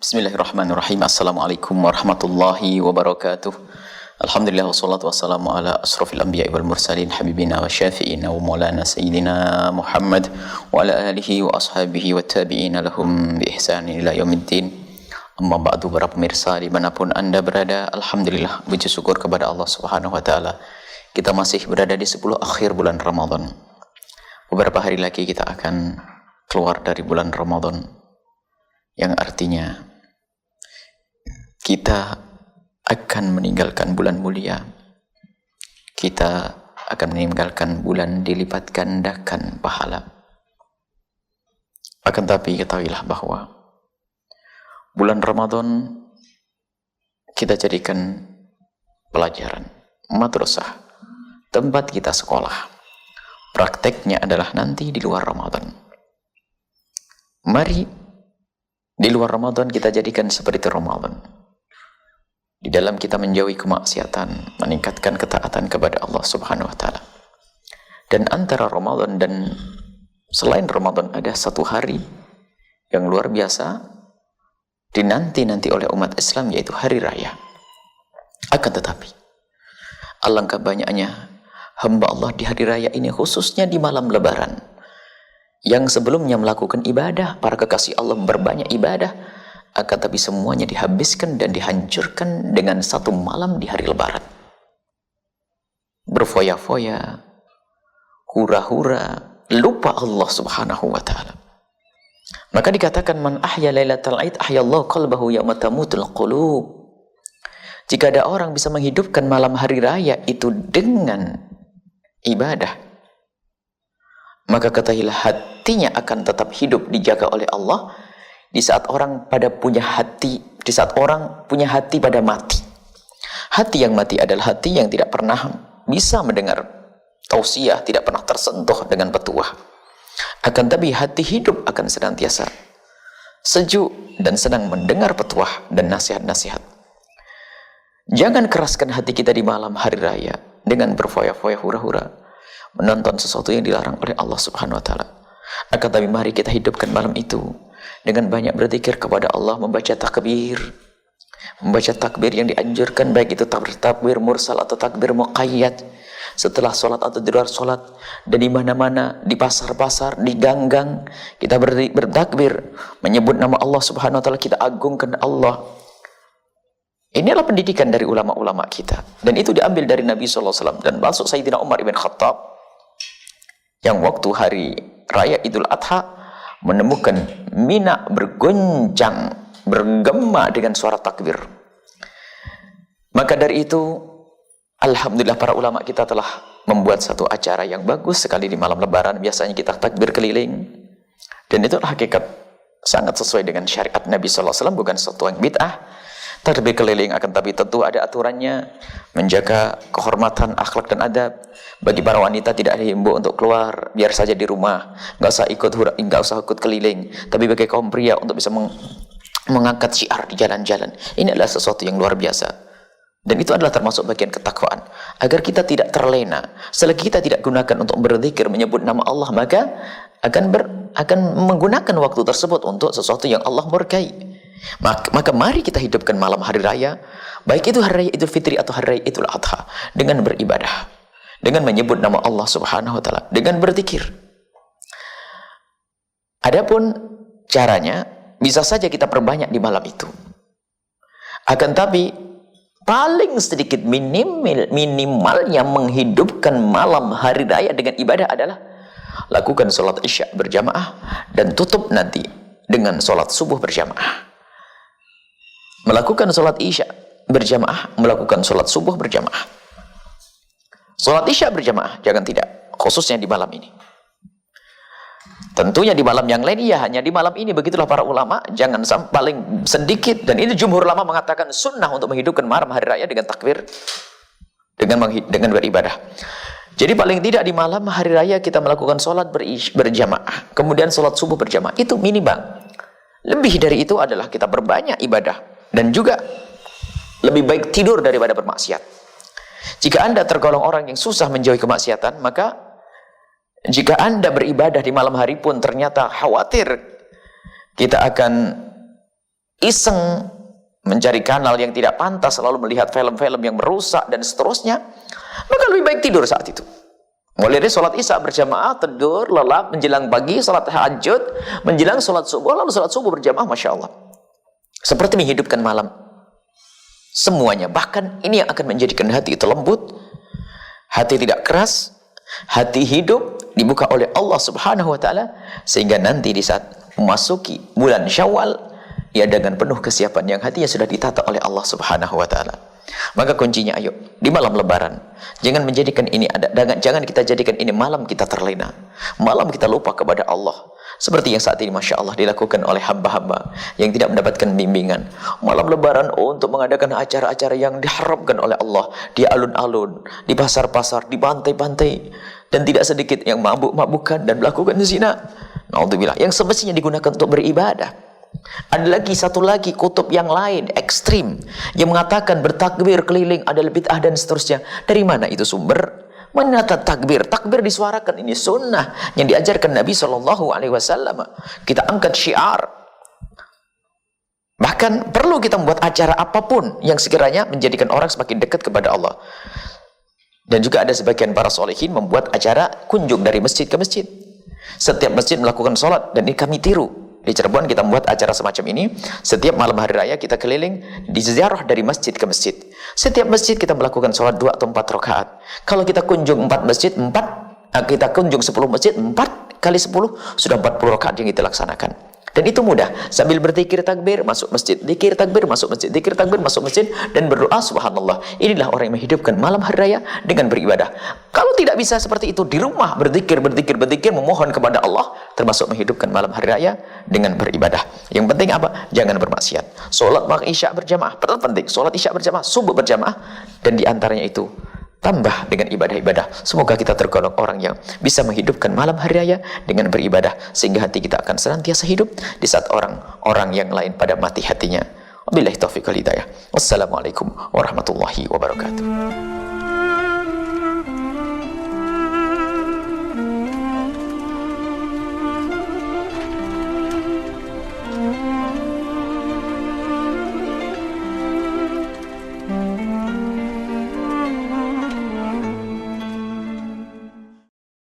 Bismillahirrahmanirrahim. Assalamualaikum warahmatullahi wabarakatuh. Alhamdulillah wassalatu wassalamu ala asrafil anbiya'i wal mursalin habibina wa syafi'ina wa maulana sayyidina Muhammad wa ala alihi wa ashabihi wa tabi'ina lahum bi ihsanin ila yaumiddin. Amma ba'du, para pemirsa dimanapun Anda berada, alhamdulillah, puji syukur kepada Allah Subhanahu wa taala. Kita masih berada di 10 akhir bulan Ramadan. Beberapa hari lagi kita akan keluar dari bulan Ramadan, yang artinya kita akan meninggalkan bulan mulia. Kita akan meninggalkan bulan dilipat gandakan pahala. Akan tapi ketahuilah bahwa bulan Ramadan kita jadikan pelajaran, madrasah, tempat kita sekolah. Prakteknya adalah nanti di luar Ramadan. Mari di luar Ramadan kita jadikan seperti Ramadan. Di dalam kita menjauhi kemaksiatan, meningkatkan ketaatan kepada Allah Subhanahu wa taala. Dan antara Ramadan dan selain Ramadan ada satu hari yang luar biasa dinanti-nanti oleh umat Islam, yaitu hari raya. Akan tetapi alangkah banyaknya hamba Allah di hari raya ini, khususnya di malam Lebaran, yang sebelumnya melakukan ibadah, para kekasih Allah berbanyak ibadah, akan tapi semuanya dihabiskan dan dihancurkan dengan satu malam di hari Lebaran. Berfoya-foya, hura-hura, lupa Allah Subhanahu wa taala. Maka dikatakan, man ahya lailatal aid ahyallahu qalbahu yauma tamutul qulub. Jika ada orang bisa menghidupkan malam hari raya itu dengan ibadah, maka ketahuilah hatinya akan tetap hidup, dijaga oleh Allah. Di saat orang pada punya hati, di saat orang punya hati pada mati. Hati yang mati adalah hati yang tidak pernah bisa mendengar tausiah, tidak pernah tersentuh dengan petuah. Akan tapi hati hidup akan senantiasa sejuk dan senang mendengar petuah dan nasihat-nasihat. Jangan keraskan hati kita di malam hari raya dengan berfoya-foya, hura-hura, menonton sesuatu yang dilarang oleh Allah Subhanahu wa taala. Akan tapi mari kita hidupkan malam itu dengan banyak berzikir kepada Allah, membaca takbir. Membaca takbir yang dianjurkan, baik itu takbir mursal atau takbir muqayyad, setelah sholat atau di luar sholat, dan di mana-mana, di pasar-pasar, di ganggang, kita bertakbir, menyebut nama Allah Subhanahu wa taala, kita agungkan Allah. Inilah pendidikan dari ulama-ulama kita, dan itu diambil dari Nabi SAW. Dan masuk Sayyidina Umar ibn Khattab yang waktu hari raya Idul Adha menemukan Mina bergoncang, bergema dengan suara takbir. Maka dari itu, alhamdulillah, para ulama kita telah membuat satu acara yang bagus sekali di malam Lebaran. Biasanya kita takbir keliling, dan itulah hakikat sangat sesuai dengan syariat Nabi SAW, bukan sesuatu yang bid'ah. Takbir keliling, akan tapi tentu ada aturannya, menjaga kehormatan, akhlak dan adab. Bagi para wanita tidak dihimbau untuk keluar, biar saja di rumah, nggak usah ikut keliling. Tapi bagi kaum pria untuk bisa mengangkat syiar di jalan-jalan, ini adalah sesuatu yang luar biasa. Dan itu adalah termasuk bagian ketakwaan, agar kita tidak terlena. Selagi kita tidak gunakan untuk berzikir, menyebut nama Allah, maka akan menggunakan waktu tersebut untuk sesuatu yang Allah murkai. Maka mari kita hidupkan malam hari raya, baik itu hari raya Idul Fitri atau hari raya Idul Adha, dengan beribadah, dengan menyebut nama Allah Subhanahu wa taala, dengan berzikir. Adapun caranya, bisa saja kita perbanyak di malam itu. Akan tapi paling sedikit minimalnya menghidupkan malam hari raya dengan ibadah adalah lakukan sholat isya berjamaah dan tutup nanti dengan sholat subuh berjamaah. Melakukan sholat isya berjamaah, melakukan sholat subuh berjamaah. Sholat isya berjamaah, jangan tidak, khususnya di malam ini. Tentunya di malam yang lain, ya hanya di malam ini. Begitulah para ulama, jangan sampai paling sedikit, dan ini jumhur ulama mengatakan sunnah untuk menghidupkan malam hari raya dengan takbir, dengan beribadah. Jadi paling tidak di malam hari raya kita melakukan sholat berjamaah, kemudian sholat subuh berjamaah, itu minimal. Lebih dari itu adalah kita berbanyak ibadah, dan juga lebih baik tidur daripada bermaksiat. Jika Anda tergolong orang yang susah menjauhi kemaksiatan, maka jika Anda beribadah di malam hari pun ternyata khawatir kita akan iseng mencari kanal yang tidak pantas, selalu melihat film-film yang merusak dan seterusnya, maka lebih baik tidur saat itu. Mulai dari sholat isya berjamaah, tidur, lelap, menjelang pagi, sholat tahajud, menjelang sholat subuh, lalu sholat subuh berjamaah, Masya Allah. Seperti menghidupkan malam. Semuanya, bahkan ini yang akan menjadikan hati itu lembut, hati tidak keras, hati hidup, dibuka oleh Allah Subhanahu wa Ta'ala, sehingga nanti di saat memasuki bulan Syawal, ya dengan penuh kesiapan yang hatinya sudah ditata oleh Allah Subhanahu wa Ta'ala. Maka kuncinya, ayo di malam lebaran, jangan menjadikan ini jangan kita jadikan ini malam kita terlena, malam kita lupa kepada Allah, seperti yang saat ini Masya Allah dilakukan oleh hamba-hamba yang tidak mendapatkan bimbingan. Malam lebaran untuk mengadakan acara-acara yang diharamkan oleh Allah, di alun-alun, di pasar-pasar, di pantai-pantai, dan tidak sedikit yang mabuk-mabukan dan melakukan zina. Naudzubillah, yang semestinya digunakan untuk beribadah. Ada lagi satu lagi kutub yang lain ekstrim yang mengatakan bertakbir keliling adalah bid'ah dan seterusnya. Dari mana itu sumber? Mana takbir? Takbir disuarakan, ini sunnah yang diajarkan Nabi SAW. Kita angkat syiar. Bahkan perlu kita membuat acara apapun yang sekiranya menjadikan orang semakin dekat kepada Allah. Dan juga ada sebagian para solehin membuat acara kunjung dari masjid ke masjid. Setiap masjid melakukan sholat, dan ini kami tiru. Di Cirebon kita membuat acara semacam ini. Setiap malam hari raya kita keliling di ziarah dari masjid ke masjid. Setiap masjid kita melakukan sholat 2 atau 4 rakaat. Kalau kita kunjung 4 masjid, kita kunjung 10 masjid, 4 kali 10 sudah 40 rakaat yang kita laksanakan. Dan itu mudah, sambil berzikir takbir masuk masjid, zikir takbir masuk masjid, zikir takbir masuk masjid, dan berdoa subhanallah. Inilah orang yang menghidupkan malam hari raya dengan beribadah. Kalau tidak bisa seperti itu, di rumah berzikir, memohon kepada Allah, termasuk menghidupkan malam hari raya dengan beribadah. Yang penting apa? Jangan bermaksiat. Sholat isya berjamaah, penting. Sholat isya berjamaah, subuh berjamaah, dan diantaranya itu tambah dengan ibadah-ibadah. Semoga kita tergolong orang yang bisa menghidupkan malam hari raya dengan beribadah, sehingga hati kita akan senantiasa hidup di saat orang-orang yang lain pada mati hatinya. Wabillahi taufiq wal hidayah. Wassalamualaikum warahmatullahi wabarakatuh.